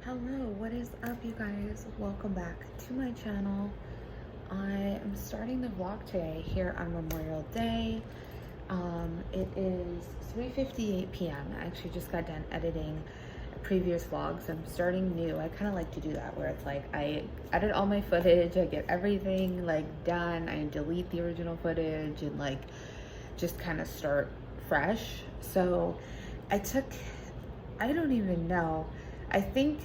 Hello, what is up, you guys? Welcome back to my channel. I am starting the vlog today here on Memorial Day. It is 3:58 p.m. I actually just got done editing a previous vlog, so I'm starting new. I kind of like to do that where it's like I edit all my footage, I get everything like done, I delete the original footage and like just kind of start fresh. So I don't even know. I think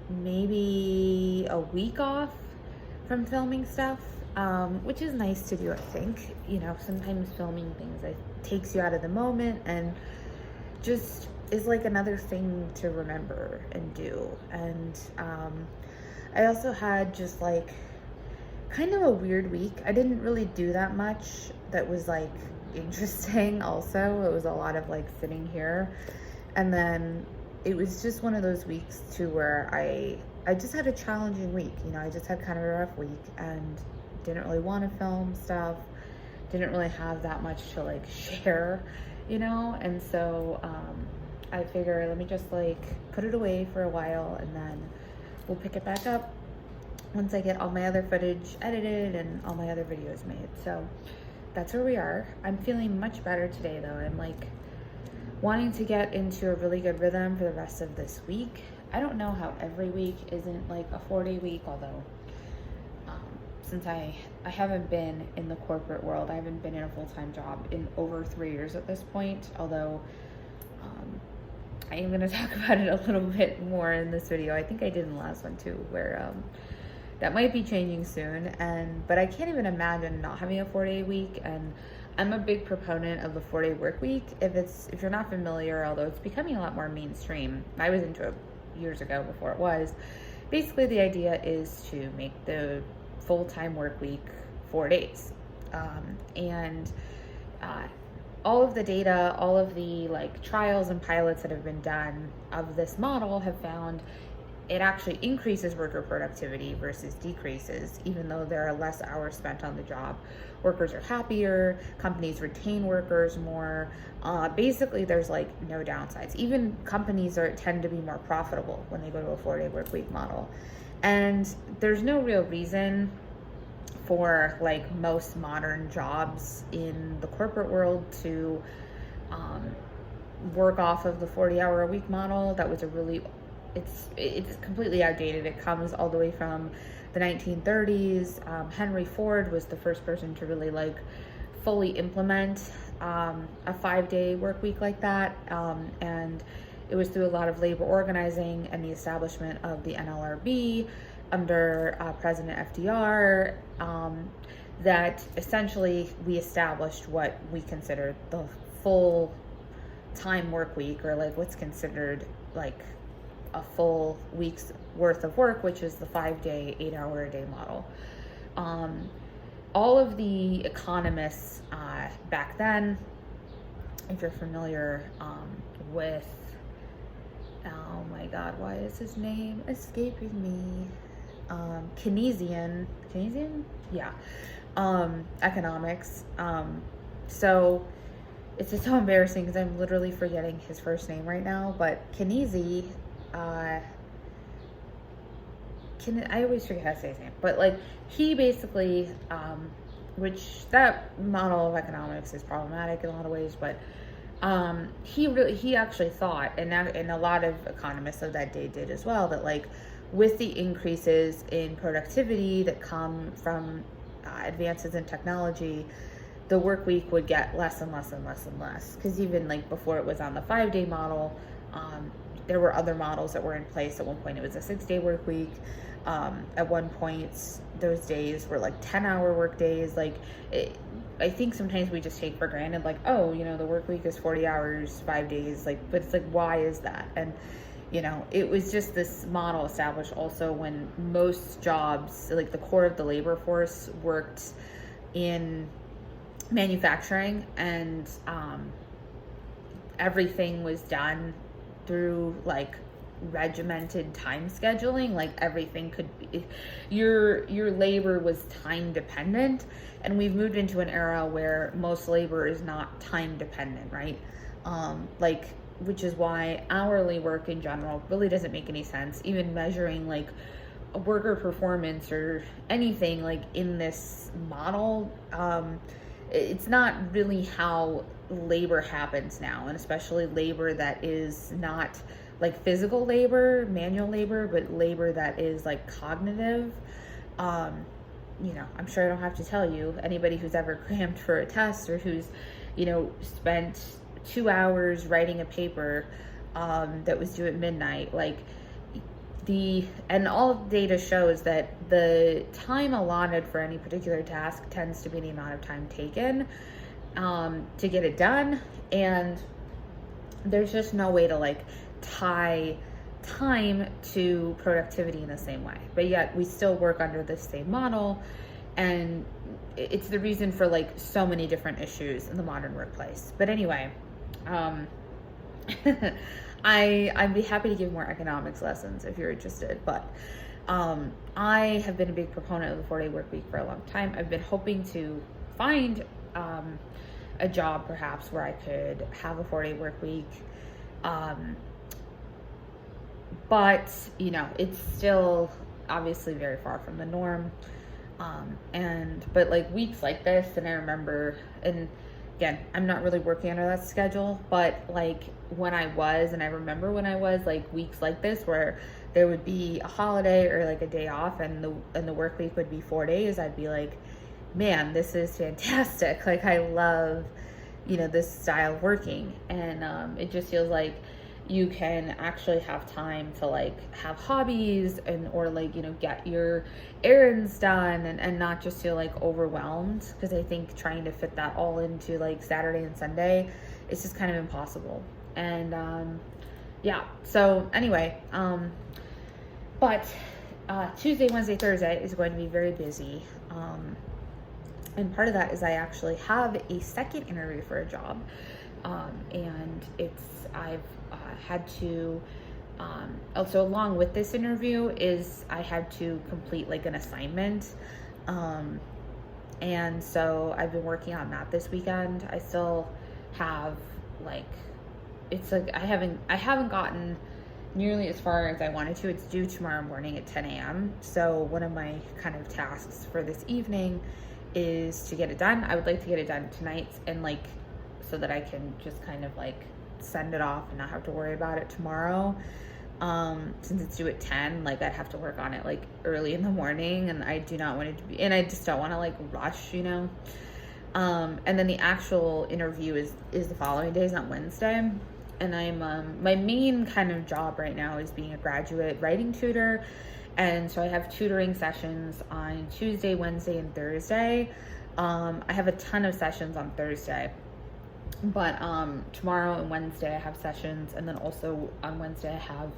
maybe a week off from filming stuff, which is nice to do, I think. You know, sometimes filming things takes you out of the moment and just is like another thing to remember and do. And I also had just like kind of a weird week. I didn't really do that much that was like interesting. Also, it was a lot of like sitting here, and then it was just one of those weeks too where I just had a challenging week. You know, I just had kind of a rough week and didn't really want to film stuff, didn't really have that much to like share, you know. And so I figure let me just like put it away for a while and then we'll pick it back up once I get all my other footage edited and all my other videos made. So that's where we are. I'm feeling much better today though. I'm like wanting to get into a really good rhythm for the rest of this week. I don't know how every week isn't like a 4-day week, although since I haven't been in the corporate world, I haven't been in a full-time job in over 3 years at this point, although I am going to talk about it a little bit more in this video. I think I did in the last one too, where that might be changing soon. But I can't even imagine not having a 4-day week. And I'm a big proponent of the 4-day work week. If you're not familiar, although it's becoming a lot more mainstream, I was into it years ago before it was. Basically, the idea is to make the full-time work week 4 days. All of the data, all of the like trials and pilots that have been done of this model have found it actually increases worker productivity versus decreases, even though there are less hours spent on the job. Workers are happier, companies retain workers more. Basically, there's like no downsides. Even companies tend to be more profitable when they go to a 4-day work week model. And there's no real reason for like most modern jobs in the corporate world to work off of the 40-hour a week model. That was it's completely outdated. It comes all the way from the 1930s. Henry Ford was the first person to really like fully implement a 5-day work week like that. And it was through a lot of labor organizing and the establishment of the NLRB under President FDR that essentially we established what we considered the full time work week, or like what's considered like a full week's worth of work, which is the 5-day, 8-hour a day model. All of the economists back then, if you're familiar with, oh my God, why is his name escaping me? Keynesian, yeah, economics. So it's just so embarrassing because I'm literally forgetting his first name right now, but Keynesian, I always forget how to say his name, but like he basically, which that model of economics is problematic in a lot of ways, but he actually thought, and a lot of economists of that day did as well, that like with the increases in productivity that come from advances in technology, the work week would get less and less and less and less. Because even like before it was on the 5-day model, there were other models that were in place. At one point, it was a 6-day work week. At one point, those days were like 10-hour work days. I think sometimes we just take for granted, like, oh, you know, the work week is 40 hours, 5 days. Like, but it's like, why is that? And you know, it was just this model established also when most jobs, like the core of the labor force, worked in manufacturing, and everything was done through like regimented time scheduling. Like everything could be, your labor was time dependent, and we've moved into an era where most labor is not time dependent, right? Like which is why hourly work in general really doesn't make any sense. Even measuring like a worker performance or anything like in this model, it's not really how labor happens now, and especially labor that is not like physical labor, manual labor, but labor that is like cognitive. I'm sure I don't have to tell you, anybody who's ever crammed for a test or who's, spent 2 hours writing a paper that was due at midnight, like and all data shows that the time allotted for any particular task tends to be the amount of time taken to get it done. And there's just no way to like tie time to productivity in the same way, but yet we still work under the same model. And it's the reason for like so many different issues in the modern workplace. But anyway, I'd be happy to give more economics lessons if you're interested, but I have been a big proponent of the 4-day work week for a long time. I've been hoping to find a job perhaps where I could have a 4-day work week, but it's still obviously very far from the norm. But like weeks like this, and I remember, and again, I'm not really working under that schedule, but like when I was, and I remember when I was like weeks like this where there would be a holiday or like a day off and the work week would be 4 days, I'd be like, man, this is fantastic. Like I love, this style of working. And it just feels like you can actually have time to like have hobbies or like, get your errands done and not just feel like overwhelmed. Because I think trying to fit that all into like Saturday and Sunday, it's just kind of impossible. And so anyway, but Tuesday, Wednesday, Thursday is going to be very busy. And part of that is I actually have a second interview for a job. And I've had to, also along with this interview is I had to complete like an assignment. And so I've been working on that this weekend. I still have like, it's like, I haven't gotten nearly as far as I wanted to. It's due tomorrow morning at 10 a.m. So one of my kind of tasks for this evening is to get it done. I would like to get it done tonight and like, so that I can just kind of like send it off and not have to worry about it tomorrow. Since it's due at 10, like I'd have to work on it like early in the morning, and I do not want it to be, and I just don't want to like rush, And then the actual interview is the following day, is not Wednesday. And I'm, my main kind of job right now is being a graduate writing tutor. And so I have tutoring sessions on Tuesday, Wednesday, and Thursday. I have a ton of sessions on Thursday. But tomorrow and Wednesday I have sessions, and then also on Wednesday I have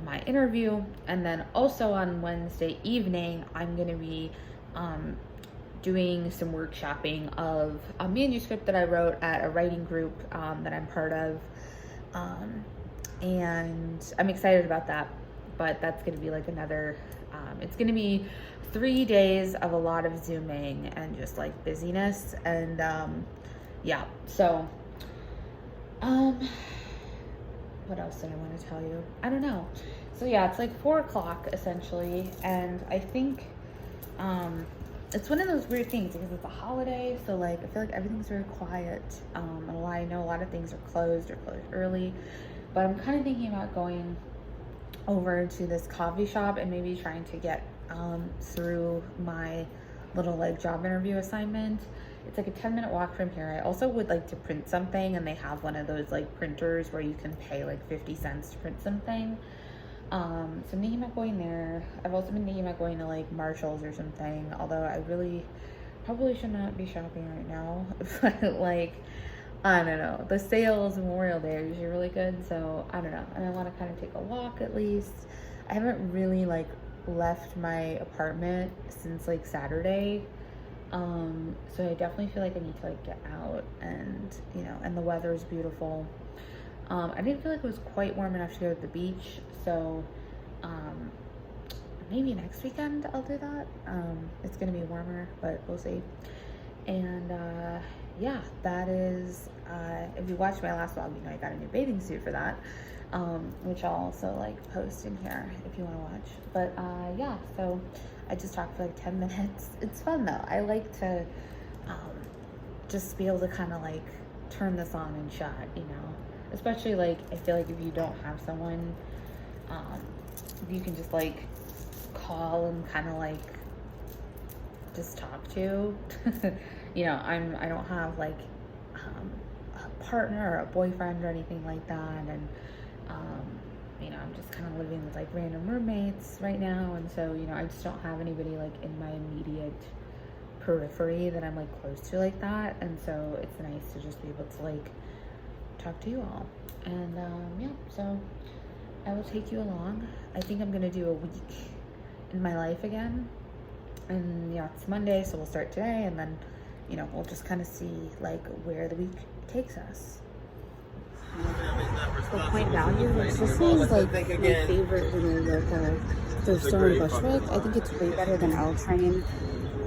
my interview, and then also on Wednesday evening I'm going to be doing some workshopping of a manuscript that I wrote at a writing group that I'm part of, and I'm excited about that. But that's going to be like another, it's going to be 3 days of a lot of Zooming and just like busyness. And yeah, so what else did I want to tell you? I don't know. So yeah, it's like 4 o'clock essentially, and I think it's one of those weird things because it's a holiday, so like I feel like everything's very quiet. And I know a lot of things are closed or closed early, but I'm kind of thinking about going over to this coffee shop and maybe trying to get through my little like job interview assignment. It's like a 10-minute walk from here. I also would like to print something, and they have one of those like printers where you can pay like 50 cents to print something. So I'm thinking about going there. I've also been thinking about going to like Marshall's or something, although I really probably should not be shopping right now. But like, I don't know, the sales Memorial Day are usually really good, so I don't know. And I want to kind of take a walk at least. I haven't really like left my apartment since like Saturday. So I definitely feel like I need to like get out, and and the weather is beautiful. I didn't feel like it was quite warm enough to go to the beach, so maybe next weekend I'll do that. It's gonna be warmer, but we'll see. And yeah, that is, if you watched my last vlog, you know I got a new bathing suit for that, which I'll also like post in here if you want to watch. But yeah, so I just talked for like 10 minutes. It's fun though. I like to just be able to kind of like turn this on and shot, you know, especially like I feel like if you don't have someone, you can just like call and kind of like just talk to. You know, I don't have like a partner or a boyfriend or anything like that, and you know, I'm just kind of living with like random roommates right now, and so, you know, I just don't have anybody like in my immediate periphery that I'm like close to like that, and so it's nice to just be able to like talk to you all. And yeah, so I will take you along. I think I'm gonna do a week in my life again, and yeah, it's Monday, so we'll start today, and then, you know, we'll just kind of see like where the week takes us. For point value, this is like my favorite little local thrift store in Bushwick. I think it's way better than L Train,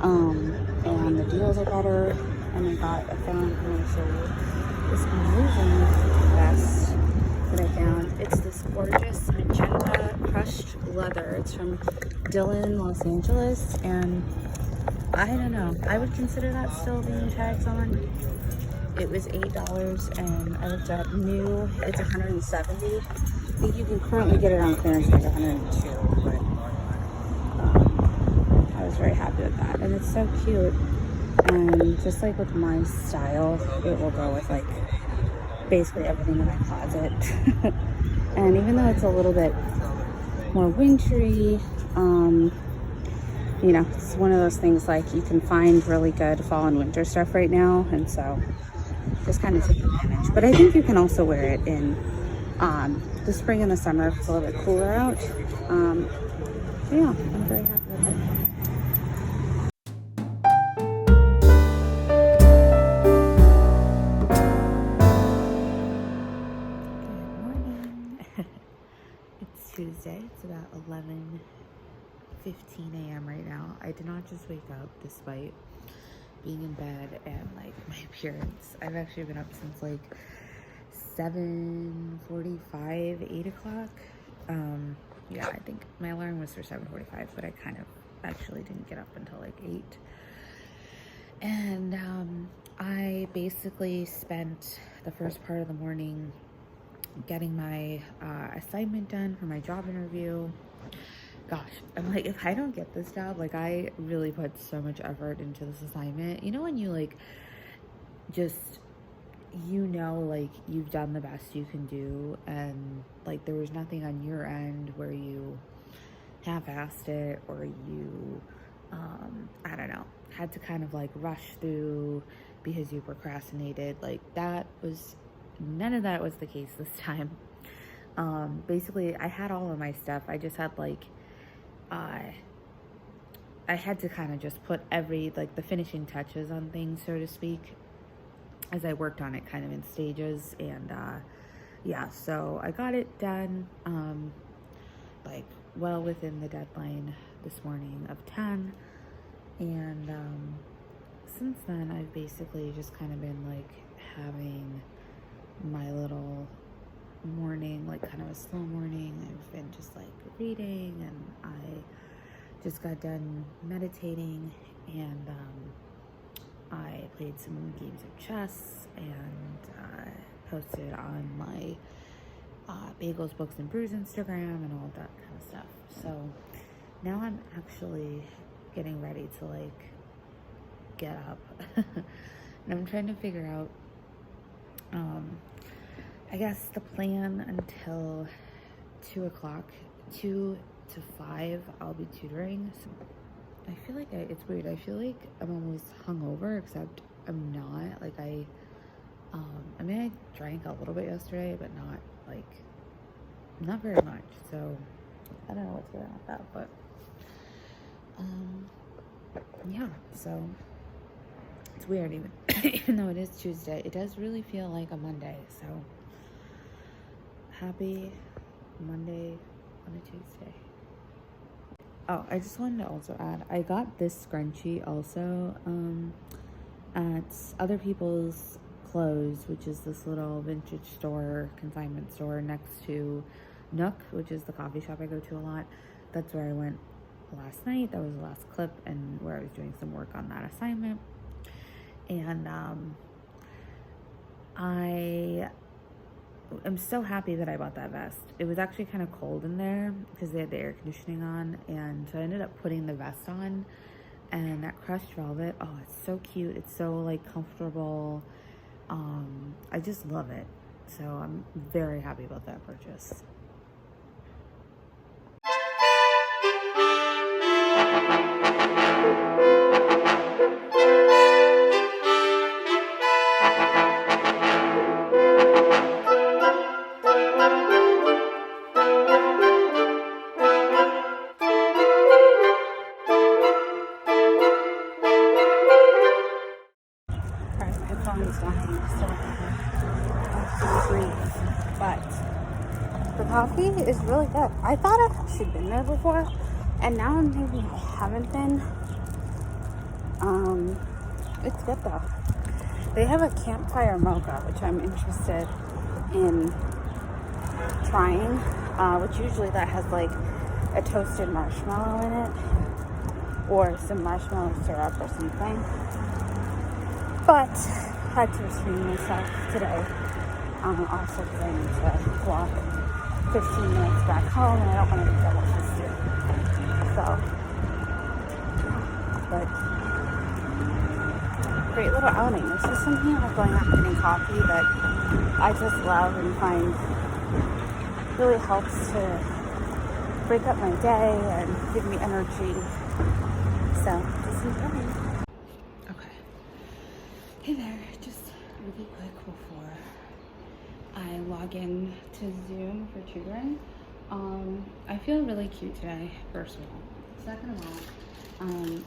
and the deals are better. And I got a phone. I'm going to show you this amazing vest that I found. It's this gorgeous magenta crushed leather. It's from Dillon, Los Angeles, and I don't know, I would consider that still being tags on. It was $8, and I looked up new, it's $170. I think you can currently get it on clearance for like $102, but I was very happy with that. And it's so cute, and just like with my style, it will go with like basically everything in my closet. And even though it's a little bit more wintry, you know, it's one of those things like you can find really good fall and winter stuff right now, and so just kind of take advantage. But I think you can also wear it in the spring and the summer if it's a little bit cooler out. So yeah, I'm very happy with it. Good morning. It's Tuesday. It's about 11:15 a.m. right now. I did not just wake up despite being in bed and like my appearance. I've actually been up since like 7:45, 8 o'clock. Yeah, I think my alarm was for 7:45, but I kind of actually didn't get up until like 8. And I basically spent the first part of the morning getting my assignment done for my job interview. Gosh, I'm like, if I don't get this job, like I really put so much effort into this assignment. You know, when you like just, you know, like you've done the best you can do, and like there was nothing on your end where you half-assed it, or you I don't know, had to kind of like rush through because you procrastinated. Like that was, none of that was the case this time. Basically I had all of my stuff. I just had like I had to kind of just put like the finishing touches on things, so to speak, as I worked on it kind of in stages. And yeah, so I got it done like well within the deadline this morning of 10. And since then I've basically just kind of been like having my little morning, like kind of a slow morning. I've been just like reading, and I just got done meditating, and I played some games of chess, and posted on my Bagels, Books, and Brews Instagram and all that kind of stuff. So now I'm actually getting ready to like get up. And I'm trying to figure out I guess the plan until 2 o'clock, 2 to 5, I'll be tutoring. So I feel like it's weird. I feel like I'm almost hungover, except I'm not. Like I mean, I drank a little bit yesterday, but not very much. So I don't know what's going on with that, but yeah. So it's weird, even though it is Tuesday, it does really feel like a Monday. So happy Monday on a Tuesday. Oh, I just wanted to also add, I got this scrunchie also at Other People's Clothes, which is this little vintage store, consignment store next to Nook, which is the coffee shop I go to a lot. That's where I went last night. That was the last clip, and where I was doing some work on that assignment. And I am so happy that I bought that vest. It was actually kind of cold in there because they had the air conditioning on, and so I ended up putting the vest on. And that crushed velvet, oh, it's so cute. It's so like comfortable. I just love it. So I'm very happy about that purchase. But the coffee is really good. I thought I've actually been there before, and now I'm thinking I haven't been. It's good though. They have a campfire mocha, which I'm interested in trying, which usually that has like a toasted marshmallow in it, or some marshmallow syrup or something. But had to restrain myself today. Also because I need to walk 15 minutes back home, and I don't want to be double fisted. So, but great little outing. It's just something about going out and getting coffee that I just love and find really helps to break up my day and give me energy. So, just enjoying. Okay. Hey there, just really quick before I log in to Zoom for tutoring. I feel really cute today, first of all. Second of all,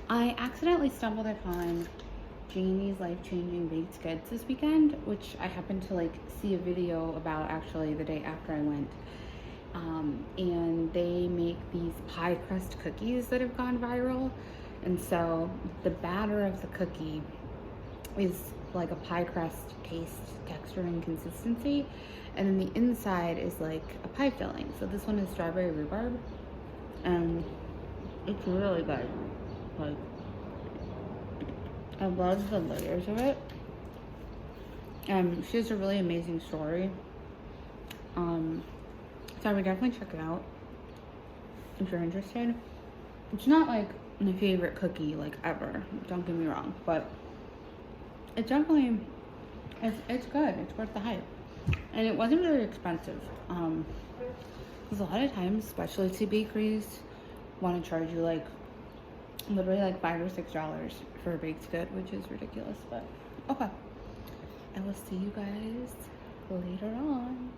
I accidentally stumbled upon Jamie's Life-Changing Baked Goods this weekend, which I happened to like see a video about actually the day after I went. And they make these pie crust cookies that have gone viral. And so the batter of the cookie is like a pie crust taste, texture, and consistency, and then the inside is like a pie filling. So this one is strawberry rhubarb, and it's really good. Like, I love the layers of it. She has a really amazing story. So I would definitely check it out if you're interested. It's not like my favorite cookie like ever, don't get me wrong, but it's definitely, it's good. It's worth the hype. And it wasn't very expensive. Because a lot of times specialty bakeries want to charge you like literally like $5 or $6 for a baked good, which is ridiculous. But okay, I will see you guys later on.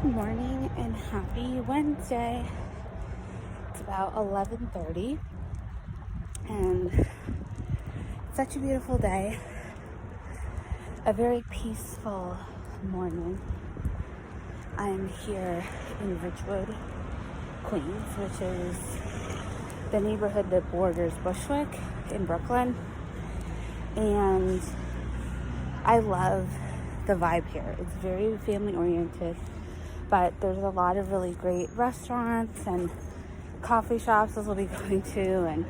Good morning and happy Wednesday. It's about 11:30 and it's such a beautiful day. A very peaceful morning. I'm here in Ridgewood, Queens, which is the neighborhood that borders Bushwick in Brooklyn. And I love the vibe here. It's very family oriented, but there's a lot of really great restaurants and coffee shops as we'll be going to, and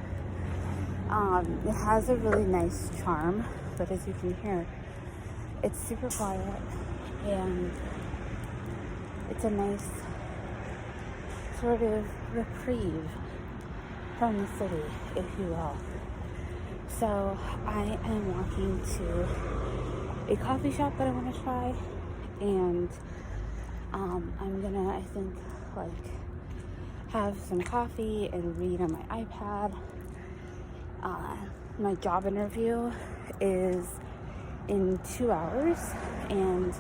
it has a really nice charm, but as you can hear, it's super quiet and it's a nice sort of reprieve from the city, if you will. So I am walking to a coffee shop that I want to try, and I'm gonna, I think, like have some coffee and read on my iPad. My job interview is in 2 hours, and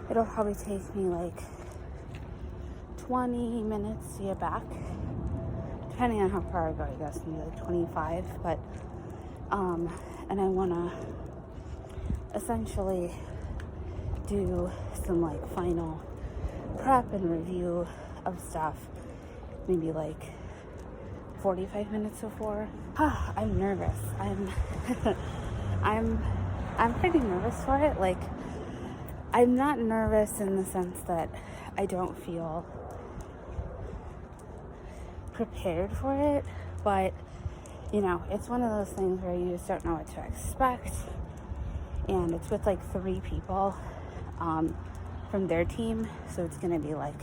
it'll probably take me like 20 minutes to get back, depending on how far I go. I guess maybe like 25, but and I want to essentially do some like final prep and review of stuff maybe like 45 minutes before. I'm nervous. I'm pretty nervous for it. Like, I'm not nervous in the sense that I don't feel prepared for it, but you know, it's one of those things where you just don't know what to expect. And it's with like 3 people from their team, so it's gonna be like,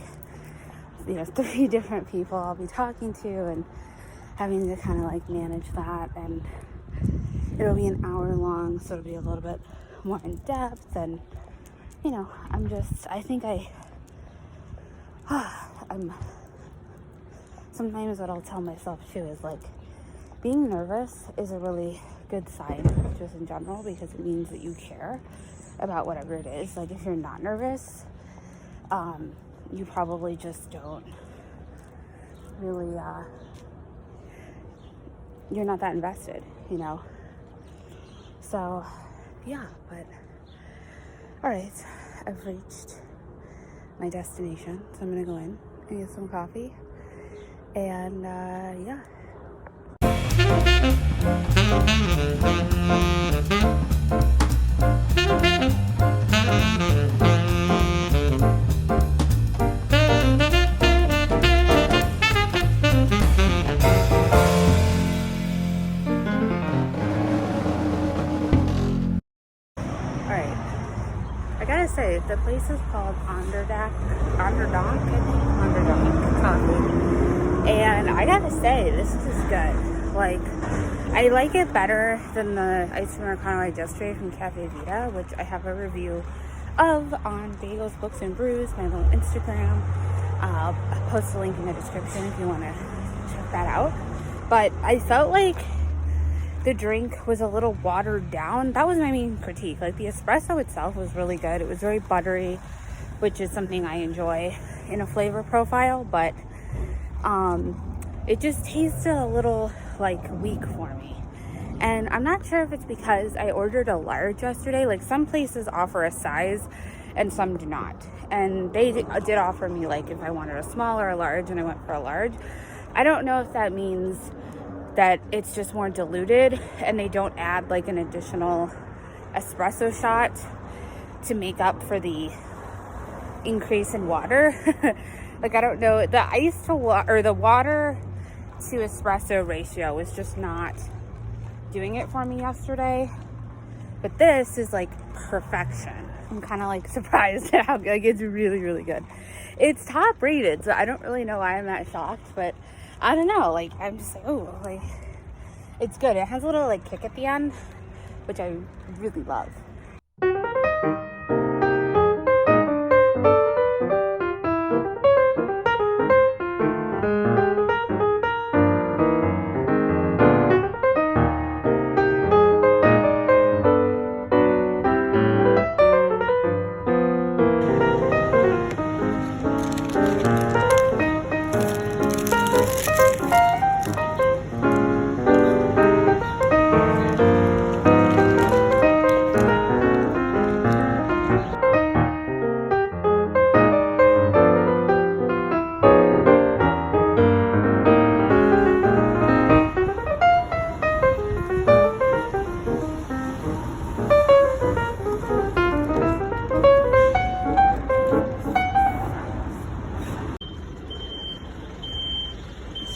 you know, 3 different people I'll be talking to and having to kind of like manage that. And it'll be an hour long, so it'll be a little bit more in depth. And you know, I'm sometimes what I'll tell myself too is like, being nervous is a really good sign just in general, because it means that you care about whatever it is. Like, if you're not nervous, you probably just don't really, you're not that invested, you know? So, yeah, but, all right, I've reached my destination, so I'm gonna go in and get some coffee, and, yeah. Alright, I gotta say, the place is called Onderdonk Coffee, and I gotta say, this is good. Like, I like it better than the ice Americano I just made from Cafe BK, which I have a review of on Bagels, Books, and Brews, my little Instagram. I'll post a link in the description if you want to check that out. But I felt like the drink was a little watered down. That was my main critique. Like, the espresso itself was really good. It was very buttery, which is something I enjoy in a flavor profile, but it just tasted a little like weak for me. And I'm not sure if it's because I ordered a large yesterday. Like, some places offer a size and some do not. And they did offer me, like, if I wanted a small or a large, and I went for a large. I don't know if that means that it's just more diluted and they don't add like an additional espresso shot to make up for the increase in water. Like, I don't know, the ice to water, or the water to espresso ratio was just not doing it for me yesterday. But this is like perfection. I'm kind of like surprised at how, like, it's really, really good. It's top rated, so I don't really know why I'm that shocked, but I don't know, like, I'm just like, oh, like, it's good. It has a little like kick at the end, which I really love.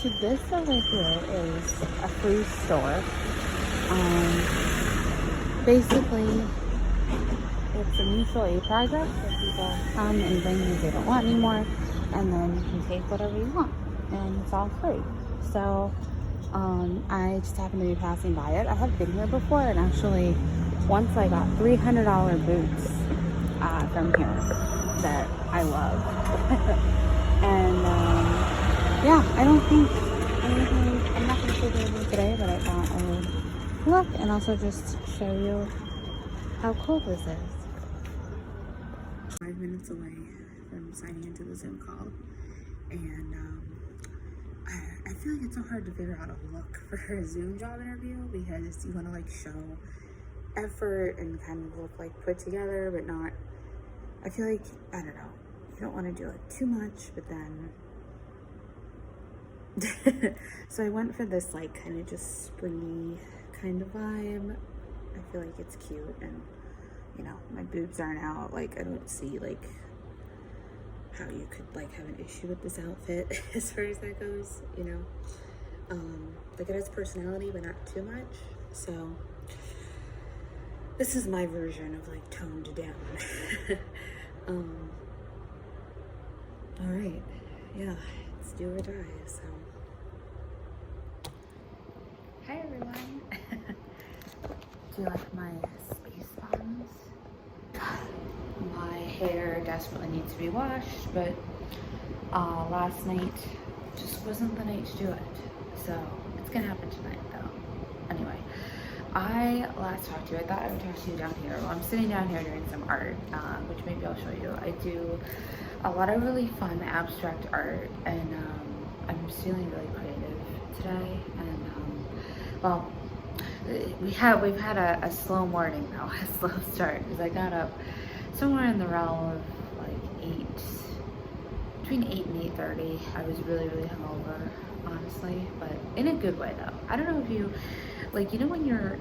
So this over here is a free store. Basically, it's a mutual aid project where people come and bring things they don't want anymore, and then you can take whatever you want, and it's all free. So I just happened to be passing by it. I have been here before, and actually once I got $300 boots from here that I love. And yeah, I don't think anything, I'm not going to show you anything today, but I thought I would look and also just show you how cool this is. 5 minutes away from signing into the Zoom call, and I feel like it's so hard to figure out a look for a Zoom job interview, because you want to like show effort and kind of look like put together, but not, I feel like, I don't know, you don't want to do it too much, but then so I went for this like kind of just springy kind of vibe. I feel like it's cute, and you know, my boobs aren't out. Like, I don't see like how you could like have an issue with this outfit as far as that goes, you know. Like, it has personality but not too much, so this is my version of like toned down. All right, yeah, it's do or die. So hi everyone. Do you like my space buns? My hair desperately needs to be washed, but last night just wasn't the night to do it. So it's gonna happen tonight though. Anyway, I last talked to you, I thought I would talk to you down here. Well, I'm sitting down here doing some art, which maybe I'll show you. I do a lot of really fun abstract art, and I'm just feeling really creative today. And well, we've had a slow morning though, a slow start, because I got up somewhere in the realm of like between 8 and 8:30. I was really hungover, honestly, but in a good way though. I don't know if you, like, you know, when you're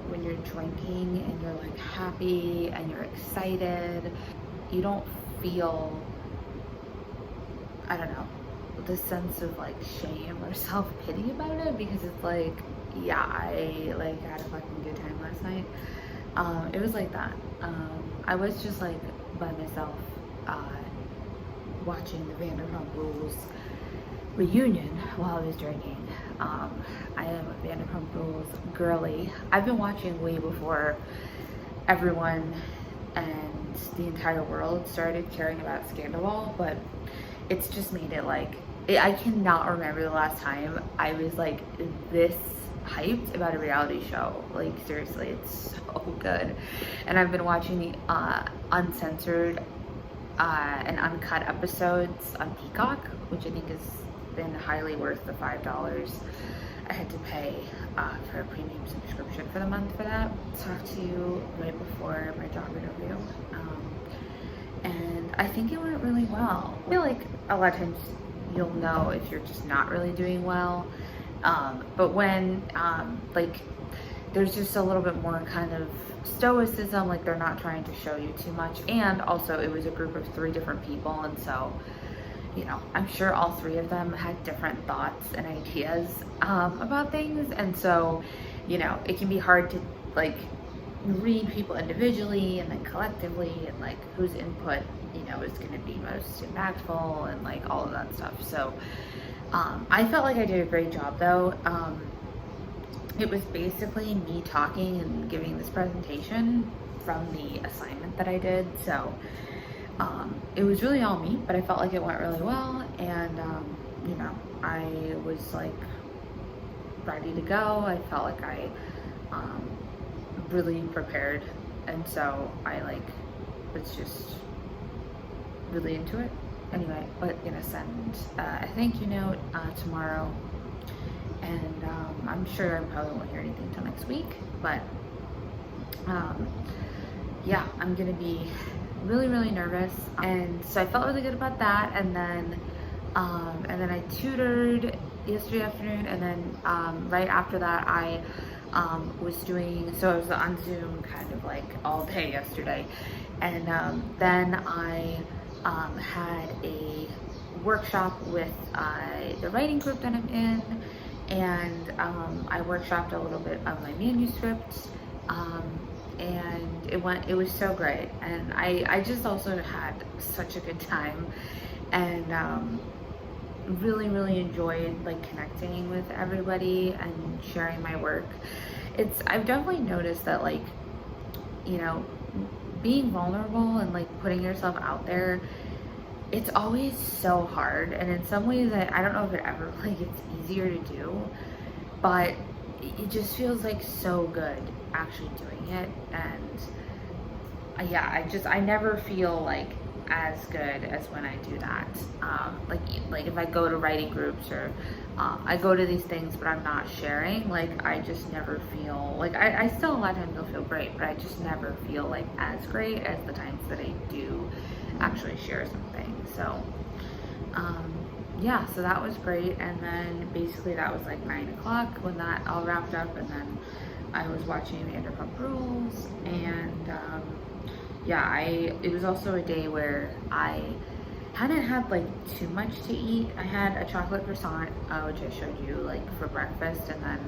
drinking and you're like happy and you're excited, you don't feel, I don't know, this sense of like shame or self-pity about it, because it's like, yeah, I like had a fucking good time last night. It was like that. I was just like by myself watching the Vanderpump Rules reunion while I was drinking. I am a Vanderpump Rules girly. I've been watching way before everyone and the entire world started caring about Scandal, but it's just made it like, I cannot remember the last time I was like this hyped about a reality show. Like, seriously, it's so good. And I've been watching the uncensored and uncut episodes on Peacock, which I think has been highly worth the $5 I had to pay for a premium subscription for the month for that. Talked to you right before my job interview, and I think it went really well. I feel like a lot of times you'll know if you're just not really doing well, but when like there's just a little bit more kind of stoicism, like they're not trying to show you too much. And also it was a group of 3 different people, and so, you know, I'm sure all 3 of them had different thoughts and ideas about things, and so, you know, it can be hard to like read people individually and then collectively, and like whose input, you know, is going to be most impactful and like all of that stuff. So I felt like I did a great job though. It was basically me talking and giving this presentation from the assignment that I did, so it was really all me, but I felt like it went really well. And you know, I was like ready to go. I felt like I really prepared, and so I like was just really into it. Anyway, but gonna send a thank you note tomorrow, and I'm sure I probably won't hear anything till next week, but yeah, I'm gonna be really nervous. And so I felt really good about that. And then I tutored yesterday afternoon, and then right after that I was doing, so I was on Zoom kind of like all day yesterday, and then I had a workshop with the writing group that I'm in, and I workshopped a little bit of my manuscript, and it was so great. And I just also had such a good time, and really enjoyed like connecting with everybody and sharing my work. I've definitely noticed that, like, you know, being vulnerable and like putting yourself out there, it's always so hard, and in some ways I don't know if it ever like gets easier to do, but it just feels like so good actually doing it. And yeah, I never feel like as good as when I do that. Like if I go to writing groups, or I go to these things but I'm not sharing, like I just never feel like, I still a lot of times will feel great, but I just never feel like as great as the times that I do actually share something. So yeah, so that was great. And then basically that was like 9 o'clock when that all wrapped up, and then I was watching Vanderpump Rules, and yeah, it was also a day where I hadn't had like too much to eat. I had a chocolate croissant, which I showed you, like for breakfast, and then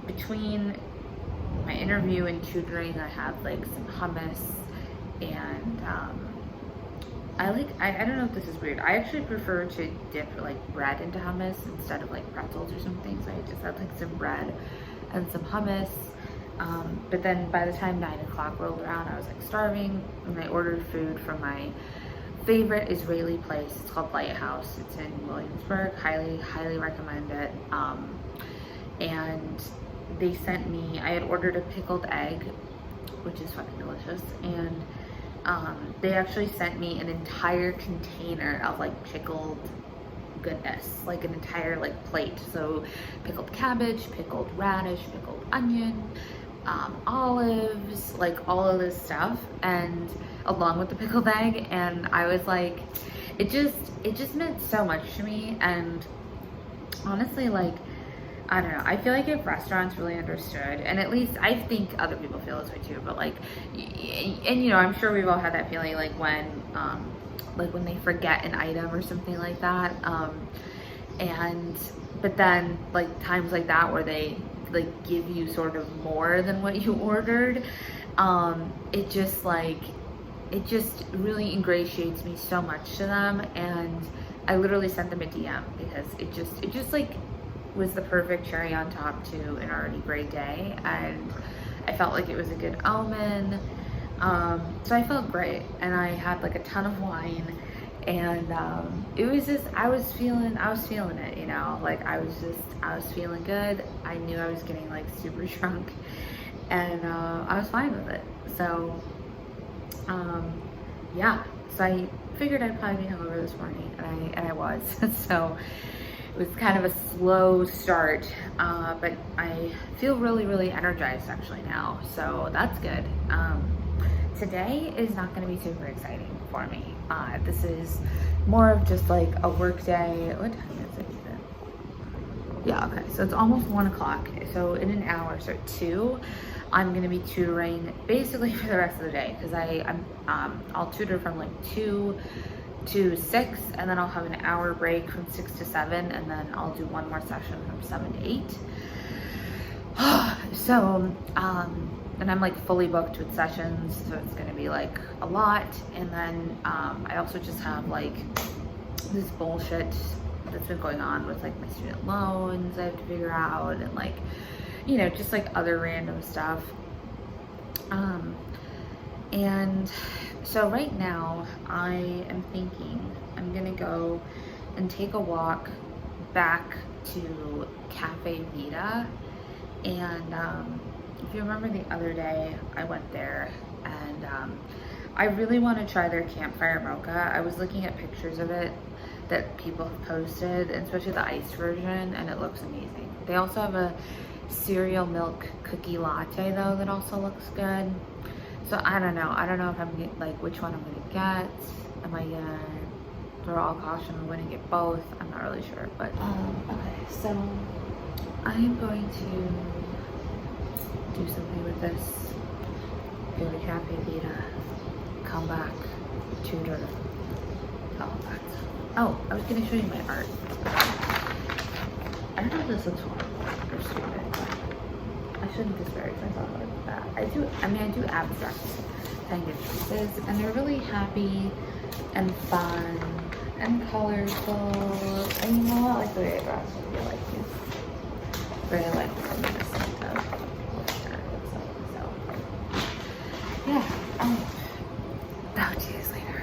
between my interview and tutoring, I had like some hummus, and I don't know if this is weird. I actually prefer to dip like bread into hummus instead of like pretzels or something. So I just had like some bread and some hummus. But then by the time 9 o'clock rolled around, I was like starving, and I ordered food from my favorite Israeli place. It's called Lighthouse. It's in Williamsburg. Highly recommend it. And they sent me, I had ordered a pickled egg, which is fucking delicious, and they actually sent me an entire container of like pickled goodness, like an entire like plate. So pickled cabbage, pickled radish, pickled onion, olives, like all of this stuff, and along with the pickled egg. And I was like, it just meant so much to me. And honestly, like, I don't know, I feel like if restaurants really understood, and at least I think other people feel this way too, but like, and you know, I'm sure we've all had that feeling like when they forget an item or something like that, but then like times like that where they like give you sort of more than what you ordered, it just really ingratiates me so much to them. And I literally sent them a DM because it just like was the perfect cherry on top to an already great day, and I felt like it was a good omen. So I felt great, and I had like a ton of wine, and it was just, I was feeling it, you know, like I was feeling good. I knew I was getting like super drunk, and I was fine with it. So yeah, so I figured I'd probably be hungover this morning, and I was. So it was kind of a slow start, but I feel really energized actually now, so that's good. Today is not going to be super exciting for me. This is more of just like a work day. What time is it even? Yeah, okay, so it's almost 1 o'clock. So in an hour, so at 2, I'm going to be tutoring basically for the rest of the day, because I'll tutor from like 2 to 6, and then I'll have an hour break from 6 to 7, and then I'll do one more session from 7 to 8. So and I'm like fully booked with sessions, so it's gonna be like a lot. And then I also just have like this bullshit that's been going on with like my student loans I have to figure out, and like, you know, just like other random stuff. And so right now I am thinking I'm gonna go and take a walk back to Cafe BK. And if you remember the other day I went there, and I really want to try their campfire mocha. I was looking at pictures of it that people have posted, and especially the iced version, and it looks amazing. They also have a cereal milk cookie latte though that also looks good. So I don't know if I'm gonna, like, which one I'm gonna get. Am I gonna throw all caution? I'm gonna get both. I'm not really sure, but okay. So I am going to do something with this. Go to Cafe BK, come back, tutor. Oh, I was gonna show you my art. I don't know if this looks horrible or stupid, but I shouldn't disparage myself like that. I do abstract kind of pieces, and they're really happy and fun and colorful. And you know what? I like the way I draw, so I feel like it's very like reminiscent of what the art looks like. So yeah, talk to you guys later.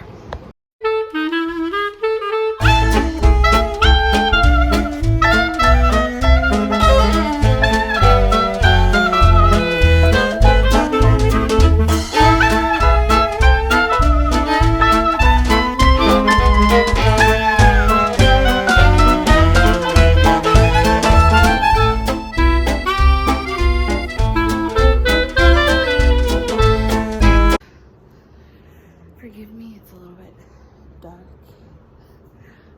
dark.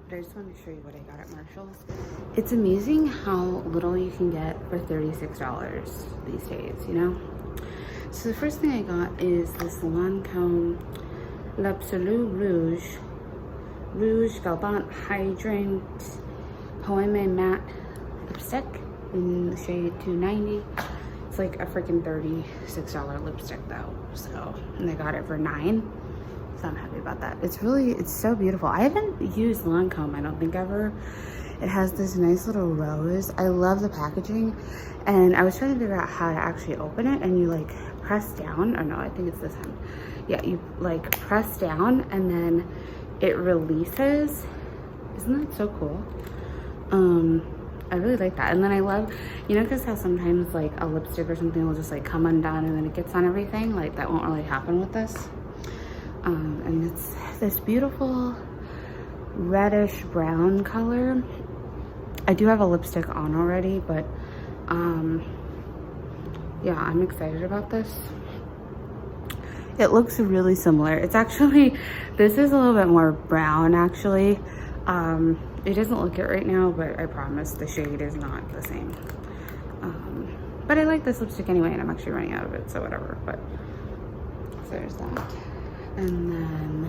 But I just wanted to show you what I got at Marshall's. It's amazing how little you can get for $36 these days, you know? So the first thing I got is this Lancome L'Absolu Rouge Galbant Hydrant Poeme Matte lipstick in the shade 290. It's like a freaking $36 lipstick though. So, and I got it for $9. So I'm happy about that. It's so beautiful. I haven't used Lancome, I don't think ever. It has this nice little rose. I love the packaging. And I was trying to figure out how to actually open it, and you like press down. Oh no, I think it's this one. Yeah, you like press down and then it releases. Isn't that so cool? I really like that. And then I love, you know, because how sometimes like a lipstick or something will just like come undone and then it gets on everything. Like that won't really happen with this. And it's this beautiful reddish brown color. I do have a lipstick on already, but yeah, I'm excited about this. It looks really similar. It's actually, this is a little bit more brown actually. It doesn't look it right now, but I promise the shade is not the same. But I like this lipstick anyway, and I'm actually running out of it, so whatever. But so there's that. And then,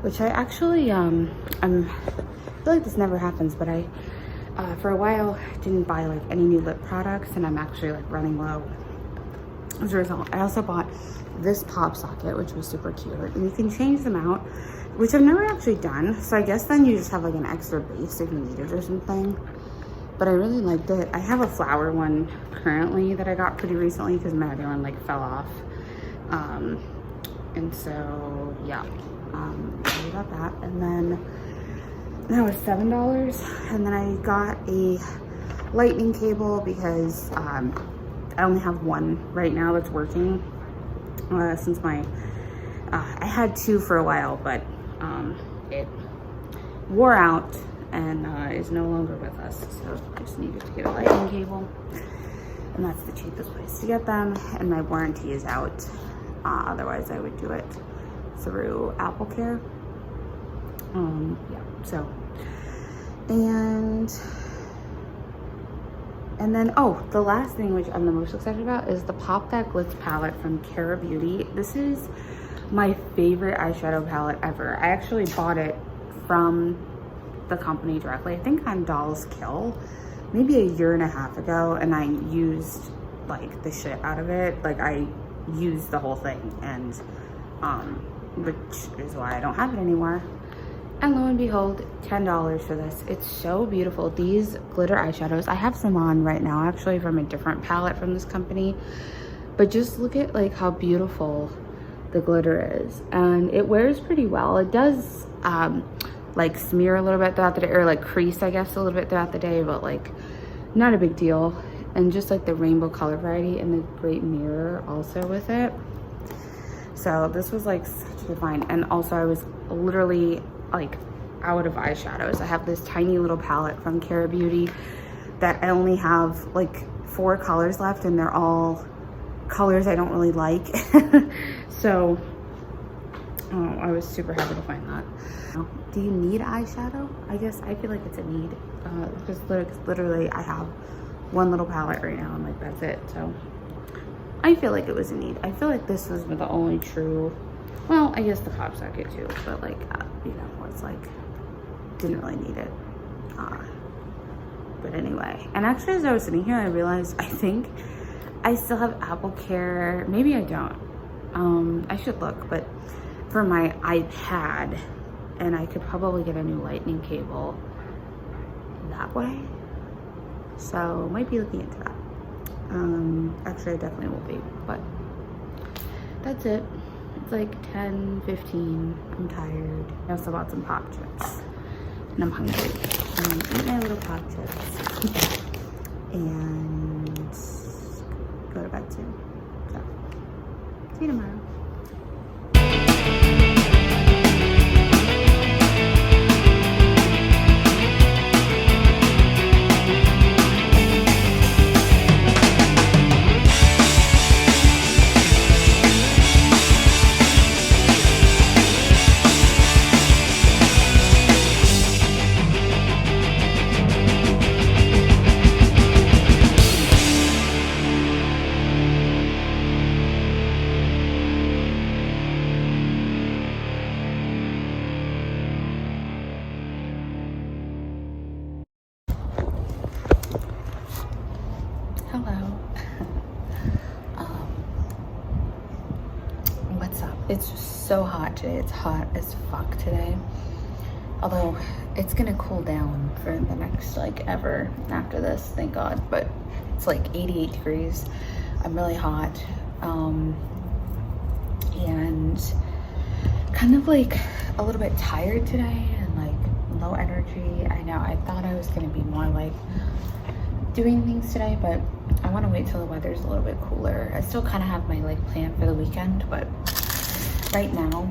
which I actually, I feel like this never happens, but I, for a while, didn't buy like any new lip products, and I'm actually like running low as a result. I also bought this pop socket, which was super cute, and you can change them out, which I've never actually done. So I guess then you just have like an extra base if you need it or something. But I really liked it. I have a flower one currently that I got pretty recently because my other one like fell off. And so yeah, I got that. And then that was $7. And then I got a lightning cable because I only have one right now that's working. Since my I had two for a while, but it wore out and is no longer with us, so I just needed to get a lightning cable, and that's the cheapest place to get them, and my warranty is out. Otherwise I would do it through Apple Care. Yeah, so and then, oh, the last thing which I'm the most excited about is the Pop That Glitz palette from Cara Beauty. This is my favorite eyeshadow palette ever. I actually bought it from the company directly, I think on Doll's Kill, maybe a year and a half ago, and I used like the shit out of it. Like I used the whole thing, and which is why I don't have it anymore. And lo and behold, $10 for this. It's so beautiful. These glitter eyeshadows, I have some on right now actually from a different palette from this company. But just look at like how beautiful the glitter is. And it wears pretty well. It does like smear a little bit throughout the day, or like crease I guess a little bit throughout the day, but like not a big deal. And just like the rainbow color variety and the great mirror also with it. So this was like such a good find. And also I was literally like out of eyeshadows. I have this tiny little palette from Cara Beauty that I only have like 4 colors left, and they're all colors I don't really like. So I was super happy to find that. Do you need eyeshadow? I guess I feel like it's a need, because literally I have one little palette right now and like that's it. So I feel like it was a need. I feel like this was the only true, well, I guess the pop socket too, but like you know, where it's like didn't really need it. But anyway, and actually as I was sitting here, I realized I think I still have Apple Care. Maybe I don't. I should look, but for my iPad, and I could probably get a new lightning cable that way. So might be looking into that. Actually I definitely will be, but that's it. It's like 10:15. I'm tired. I also bought some pop chips and I'm hungry. Eat my little pop chips and go to bed soon. So see you tomorrow. It's so hot today. It's hot as fuck today. Although it's gonna cool down for the next like ever after this, thank God. But it's like 88 degrees. I'm really hot. And kind of like a little bit tired today and like low energy. I know I thought I was gonna be more like doing things today, but I want to wait till the weather's a little bit cooler. I still kind of have my like plan for the weekend, but right now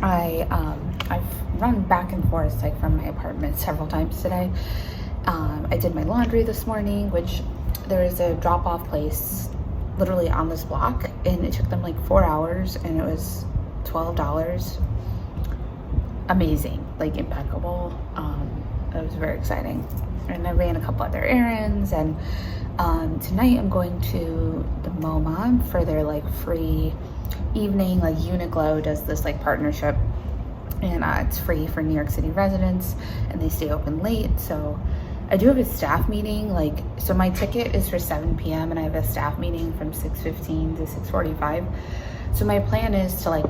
I've run back and forth like from my apartment several times today. I did my laundry this morning, which there is a drop-off place literally on this block, and it took them like 4 hours, and it was $12. Amazing, like impeccable. It was very exciting. And I ran a couple other errands, and tonight I'm going to the MOMA for their like free evening. Like Uniqlo does this like partnership, and it's free for New York City residents, and they stay open late. So I do have a staff meeting, like, so my ticket is for 7 p.m. and I have a staff meeting from 6:15 to 6:45. So my plan is to like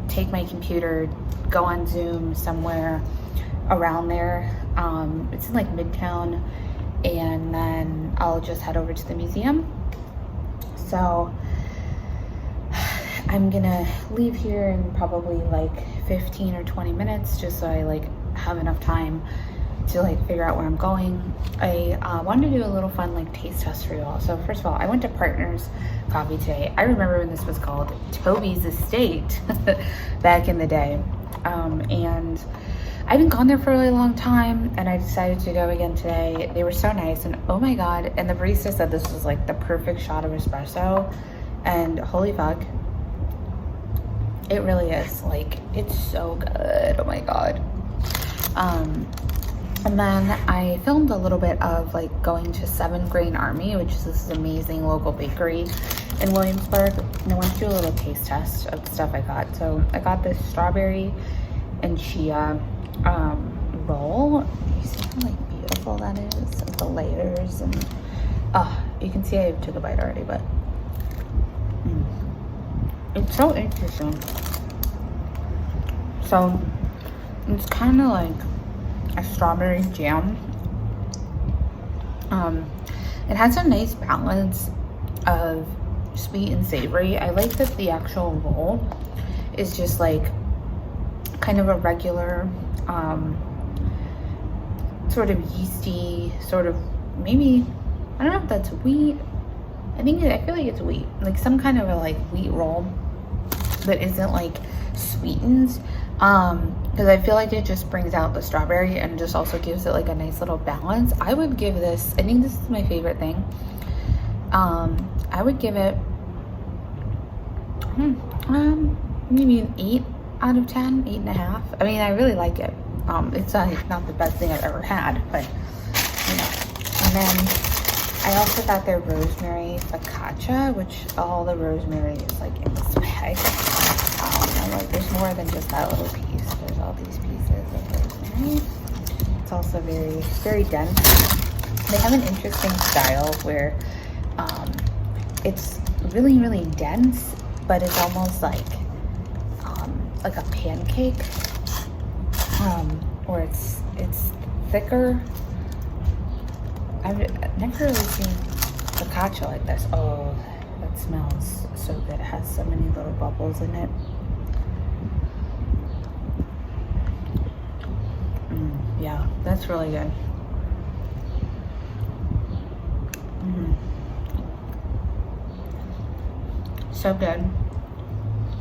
take my computer, go on Zoom somewhere around there. It's in like Midtown, and then I'll just head over to the museum. So I'm gonna leave here in probably like 15 or 20 minutes, just so I like have enough time to like figure out where I'm going. I wanted to do a little fun like taste test for you all. So first of all, I went to Partners Coffee today. I remember when this was called Toby's Estate back in the day, and I haven't gone there for a really long time, and I decided to go again today. They were so nice, and oh my God, and the barista said this was like the perfect shot of espresso, and holy fuck, it really is. Like, it's so good, oh my God. And then I filmed a little bit of like going to 7 Grain Army, which is this amazing local bakery in Williamsburg, and I want to do a little taste test of the stuff I got. So I got this strawberry and chia roll. You see how like beautiful that is, like the layers, and you can see I took a bite already, but it's so interesting. So it's kind of like a strawberry jam. It has a nice balance of sweet and savory. I like that the actual roll is just like kind of a regular sort of yeasty, sort of, maybe, I don't know if that's wheat. I feel like it's wheat, like some kind of a like wheat roll that isn't like sweetened, because I feel like it just brings out the strawberry and just also gives it like a nice little balance. I would give this, I think this is my favorite thing. I would give it maybe an 8 out of 10, 8.5. I mean, I really like it. It's not the best thing I've ever had, but you know. And then I also got their rosemary focaccia, which all the rosemary is like in this bag. And like there's more than just that little piece. There's all these pieces of rosemary. It's also very, very dense. They have an interesting style where it's really, really dense, but it's almost like a pancake, or it's thicker. I've never really seen focaccia like this. Oh, that smells so good. It has so many little bubbles in it. Yeah, that's really good. So good.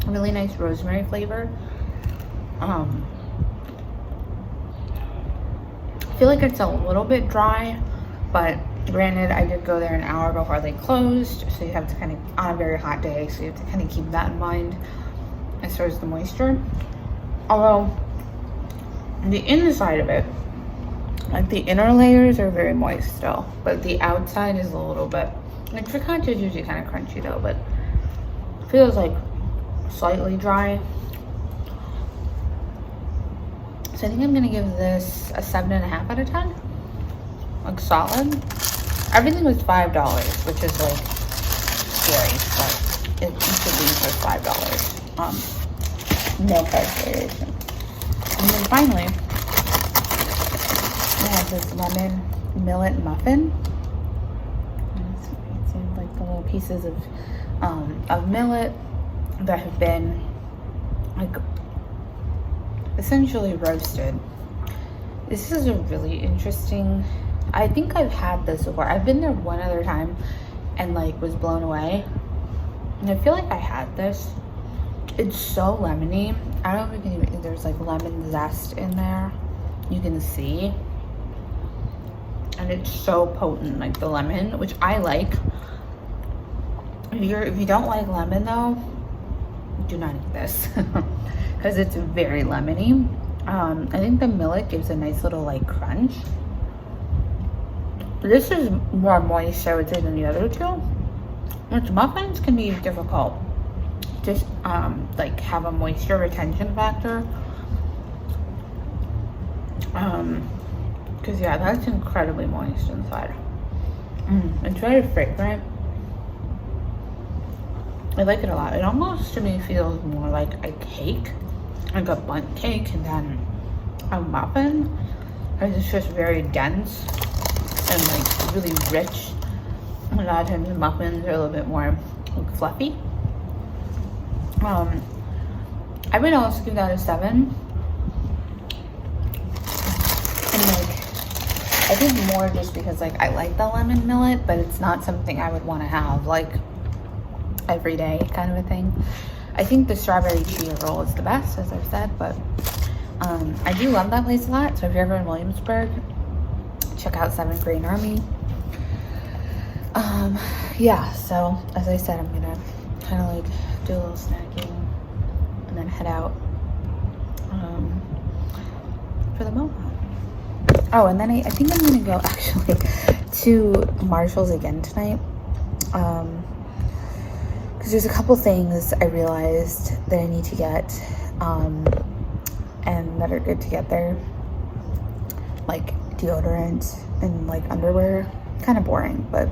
Really nice rosemary flavor. I feel like it's a little bit dry, but granted, I did go there an hour before they closed, so you have to kind of, on a very hot day, so you have to kind of keep that in mind as far as the moisture. Although the inside of it, like the inner layers are very moist still, but the outside is a little bit, like focaccia is usually kind of crunchy though, but it feels like slightly dry. So I think I'm gonna give this a 7.5 out of 10. Like solid. Everything was $5, which is like scary, but each of these was $5. No price variation. And then finally, I have this lemon millet muffin. It's like the little pieces of millet that have been like essentially roasted. This is a really interesting, I think I've had this before. I've been there one other time and like was blown away. And I feel like I had this. It's so lemony. I don't know if you can even, there's like lemon zest in there. You can see. And it's so potent, like the lemon, which I like. If you don't like lemon though, do not eat this because it's very lemony. I think the millet gives a nice little like crunch. This is more moist, I would say, than the other two. Which muffins can be difficult. Just like have a moisture retention factor. Because yeah, that's incredibly moist inside. It's very fragrant. I like it a lot. It almost to me feels more like a cake, like a bundt cake than a muffin. Because it's just very dense and like really rich. A lot of times the muffins are a little bit more like fluffy. I would also give that a 7. And like, I think more just because like I like the lemon millet, but it's not something I would want to have like every day kind of a thing. I think the strawberry chia roll is the best, as I've said, but I do love that place a lot. So if you're ever in Williamsburg, check out 7th Grade Army. Yeah, so as I said, I'm gonna kind of like do a little snacking and then head out for the MOMA. Oh, and then I think I'm gonna go actually to Marshall's again tonight. Because there's a couple things I realized that I need to get and that are good to get there, like deodorant and like underwear. Kind of boring, but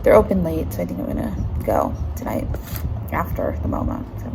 they're open late, so I think I'm gonna go tonight after the MOMA. So.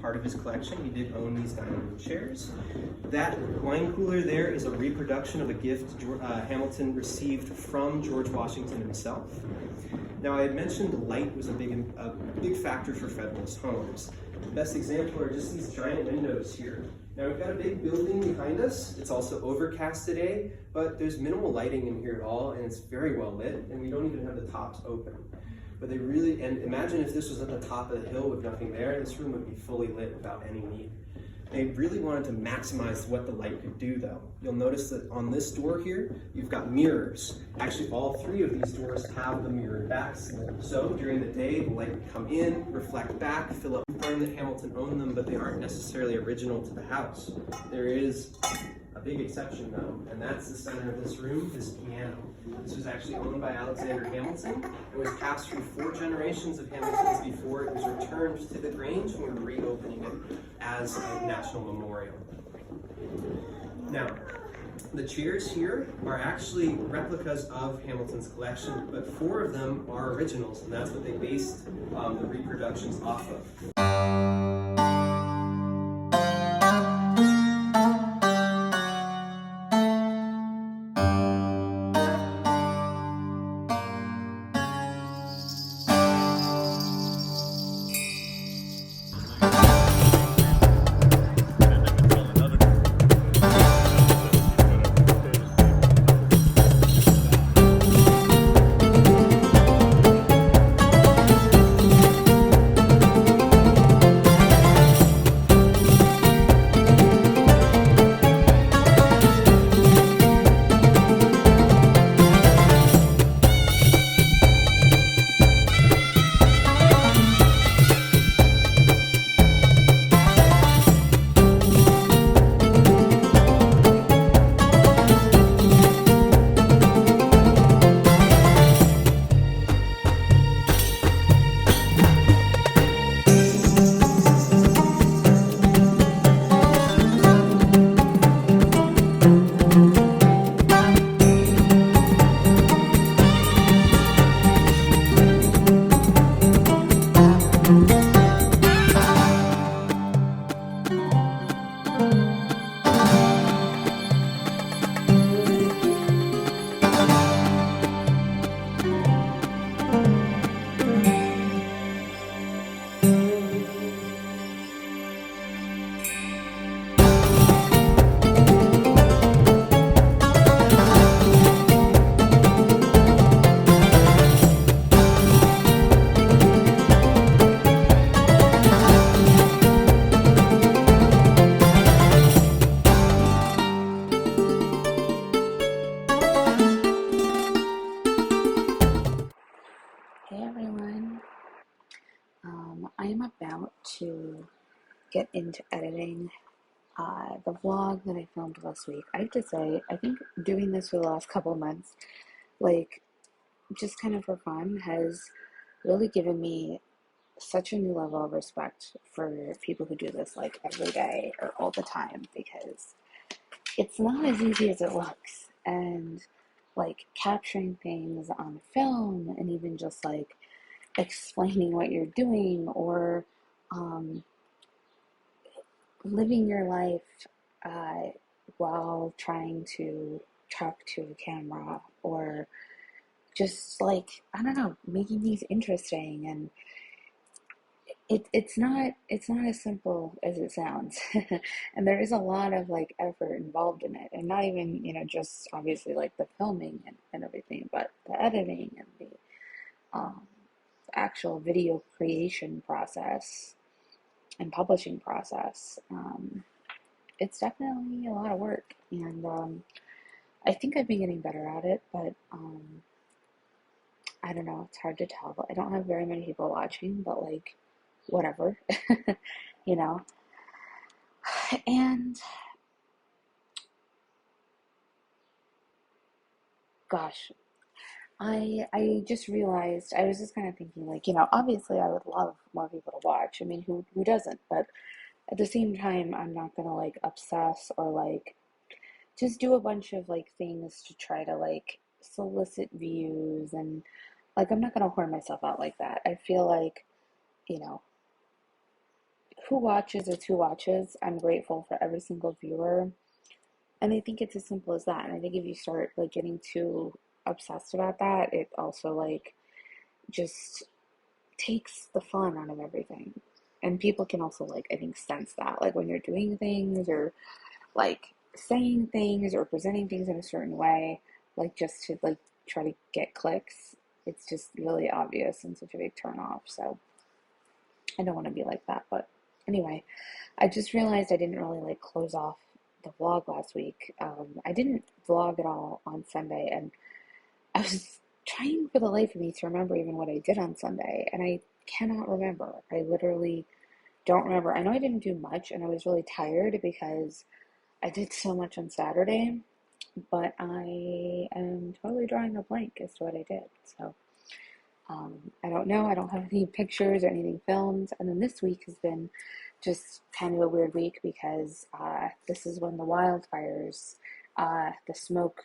Part of his collection. He did own these dining room chairs. That wine cooler there is a reproduction of a gift Hamilton received from George Washington himself. Now, I had mentioned light was a big factor for Federalist homes. The best example are just these giant windows here. Now, we've got a big building behind us. It's also overcast today, but there's minimal lighting in here at all, and it's very well lit, and we don't even have the tops open. But they really, and imagine if this was at the top of the hill with nothing there, this room would be fully lit without any need. They really wanted to maximize what the light could do though. You'll notice that on this door here, you've got mirrors. Actually, all three of these doors have the mirrored backs. So during the day, the light would come in, reflect back, fill up. Confirm that Hamilton owned them, but they aren't necessarily original to the house. There is a big exception though, and that's the center of this room, this piano. This was actually owned by Alexander Hamilton. It was passed through 4 generations of Hamiltons before it was returned to the Grange, and we're reopening it as a national memorial. Now, the chairs here are actually replicas of Hamilton's collection, but 4 of them are originals, and that's what they based the reproductions off of. Hey everyone, I am about to get into editing the vlog that I filmed last week. I have to say, I think doing this for the last couple of months, like just kind of for fun, has really given me such a new level of respect for people who do this like every day or all the time, because it's not as easy as it looks. And like capturing things on film and even just like explaining what you're doing, or living your life while trying to talk to a camera, or just like, I don't know, making these interesting. And it's not as simple as it sounds. And there is a lot of like effort involved in it, and not even, just obviously like the filming and everything, but the editing and the actual video creation process and publishing process. It's definitely a lot of work, and I think I've been getting better at it, but I don't know, it's hard to tell. I don't have very many people watching, but like, whatever. you know and gosh, I just realized, I was just kind of thinking, like, obviously I would love more people to watch. I mean, who doesn't? But at the same time, I'm not gonna like obsess or like just do a bunch of like things to try to like solicit views, and like I'm not gonna whore myself out like that. I feel like, who watches is who watches. I'm grateful for every single viewer, and I think it's as simple as that. And I think if you start like getting too obsessed about that, it also like just takes the fun out of everything. And people can also like, I think, sense that, like when you're doing things or like saying things or presenting things in a certain way, like just to like try to get clicks, it's just really obvious and such a big turn off. So I don't want to be like that. But anyway, I just realized I didn't really like close off the vlog last week. I didn't vlog at all on Sunday, and I was trying for the life of me to remember even what I did on Sunday, and I cannot remember. I literally don't remember. I know I didn't do much, and I was really tired because I did so much on Saturday, but I am totally drawing a blank as to what I did. So I don't know. I don't have any pictures or anything filmed. And then this week has been just kind of a weird week because this is when the wildfires, the smoke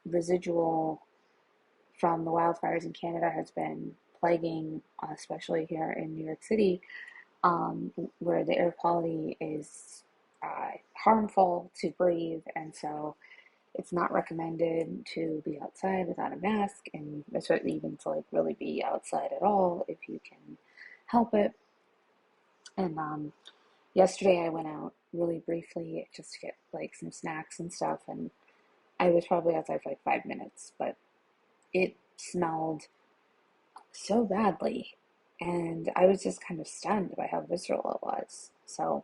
residual from the wildfires in Canada has been plaguing, especially here in New York City, where the air quality is harmful to breathe. And so it's not recommended to be outside without a mask, and certainly even to like really be outside at all if you can help it. And yesterday I went out really briefly just to get like some snacks and stuff, and I was probably outside for like 5 minutes, but it smelled so badly, and I was just kind of stunned by how visceral it was. So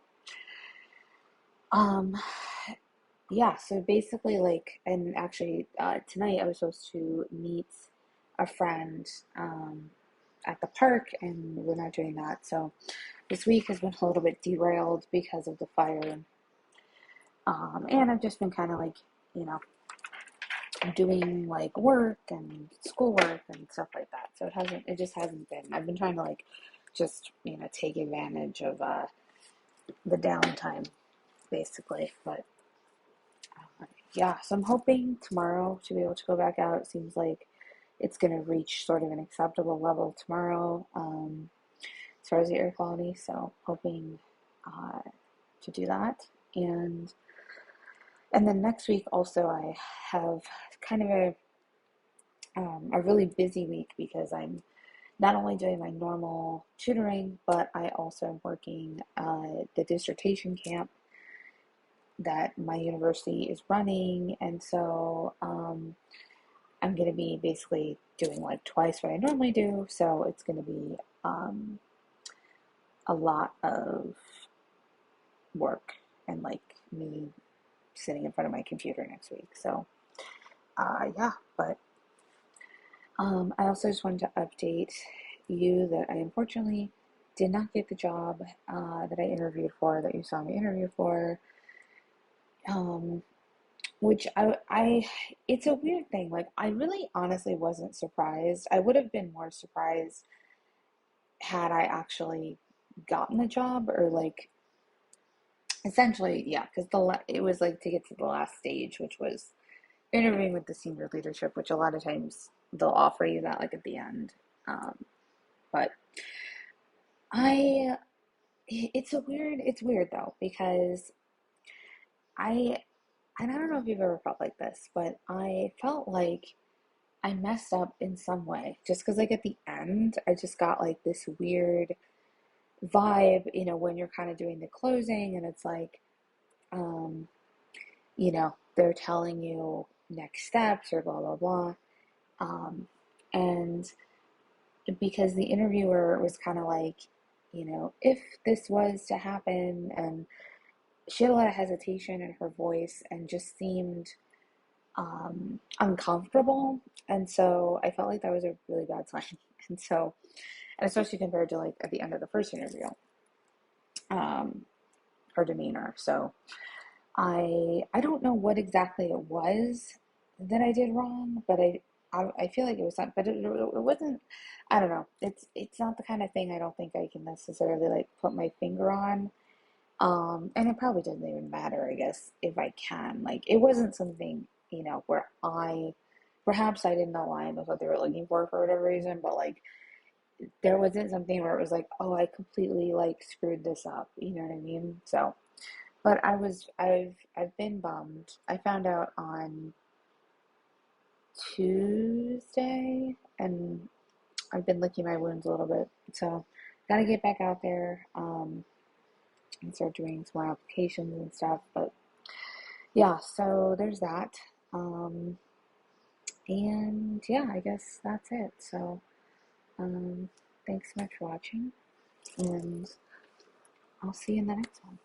yeah, so basically, like, and actually, tonight I was supposed to meet a friend at the park, and we're not doing that. So this week has been a little bit derailed because of the fire. And I've just been kind of like, you know, doing like work and schoolwork and stuff like that. So it just hasn't been. I've been trying to like just, you know, take advantage of the downtime, basically, but. Yeah, so I'm hoping tomorrow to be able to go back out. It seems like it's going to reach sort of an acceptable level tomorrow as far as the air quality. So hoping to do that. And then next week also I have kind of a really busy week because I'm not only doing my normal tutoring, but I also am working the dissertation camp that my university is running, and so I'm going to be basically doing like twice what I normally do, so it's going to be a lot of work and like me sitting in front of my computer next week. So yeah, but I also just wanted to update you that I unfortunately did not get the job that I interviewed for, that you saw me interview for. Which it's a weird thing. Like, I really honestly wasn't surprised. I would have been more surprised had I actually gotten the job, or like, essentially, yeah, because it was like to get to the last stage, which was interviewing with the senior leadership, which a lot of times they'll offer you that like at the end. But it's weird though, because and I don't know if you've ever felt like this, but I felt like I messed up in some way. Just because, like, at the end, I just got like this weird vibe, you know, when you're kind of doing the closing, and it's like, you know, they're telling you next steps or blah, blah, blah. And because the interviewer was kind of like, you know, if this was to happen, and she had a lot of hesitation in her voice and just seemed uncomfortable. And so I felt like that was a really bad sign. And so, and especially compared to like at the end of the first interview, her demeanor. So I don't know what exactly it was that I did wrong, but I feel like it was something, but it wasn't. I don't know. It's not the kind of thing I don't think I can necessarily like put my finger on. And it probably doesn't even matter, I guess, if I can. Like, it wasn't something, you know, where perhaps I didn't align with what they were looking for whatever reason, but like, there wasn't something where it was like, oh, I completely like screwed this up. You know what I mean? So, but I've been bummed. I found out on Tuesday, and I've been licking my wounds a little bit. So, gotta get back out there. And start doing some more applications and stuff. But yeah, so there's that. And yeah, I guess that's it. So, thanks so much for watching, and I'll see you in the next one.